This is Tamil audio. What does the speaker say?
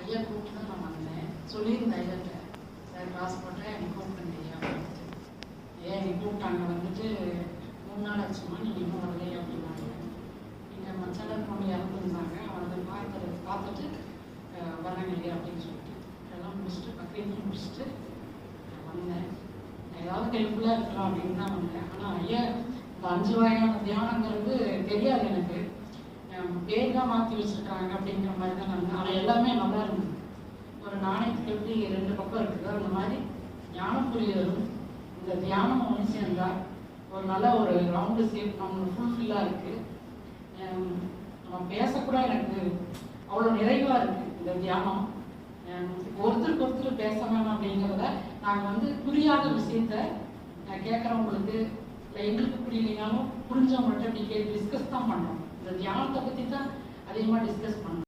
ஐயா கூப்பிட்டு தான் நான் வந்தேன். சொல்லியிருந்தேன் ஐயாட்ட, சார் காசு போட்டேன் என்னை கூப்பிட்டுங்க ஐயா அப்படின்ட்டு. ஏன் என்னை கூப்பிட்டாங்க வந்துட்டு 3 நாள் ஆச்சுமா நீங்கள் இன்னும் வரலையே அப்படின்னாங்க. எங்கள் மச்சானர் பொண்ணு இறந்துருந்தாங்க, அவனை பார்த்துட்டு வராங்க ஐயா அப்படின்னு சொல்லிட்டு எல்லாம் முடிச்சுட்டு பக்கத்து முடிச்சுட்டு வந்தேன். ஏதாவது ஹெல்ப்ஃபுல்லாக இருக்கலாம் அப்படின்னு தான் வந்தேன். ஆனால் ஐயா இந்த 5 வகையான தியானங்கிறது தெரியாது எனக்கு. பேர் தான் மாற்றி வச்சுருக்காங்க அப்படிங்கிற மாதிரி தான் நான். ஆனால் எல்லாமே நல்லா இருந்தது. ஒரு நாணயத்துக்கு எப்படி 2 பக்கம் இருக்குது, அந்த மாதிரி ஞானம் புரிதலும் இந்த தியானம் ஒன்று சேர்ந்தா ஒரு நல்ல ஒரு ரவுண்டு ஷேப் நம்மளுக்கு ஃபுல்ஃபில்லாக இருக்குது. நம்ம பேசக்கூட எனக்கு அவ்வளோ நிறைவாக இருக்குது இந்த தியானம். ஒருத்தருக்கு ஒருத்தர் பேச வேணாம் அப்படிங்கிறத நாங்கள் புரியாத விஷயத்த கேட்குறவங்களுக்கு இல்லை எங்களுக்கு புரியலைனாலும் புரிஞ்சவங்கள்ட்ட இப்படி டிஸ்கஸ் தான் பண்ணுறோம். இந்த தியானத்தை பற்றி தான் அதிகமாக டிஸ்கஸ் பண்ணுறோம்.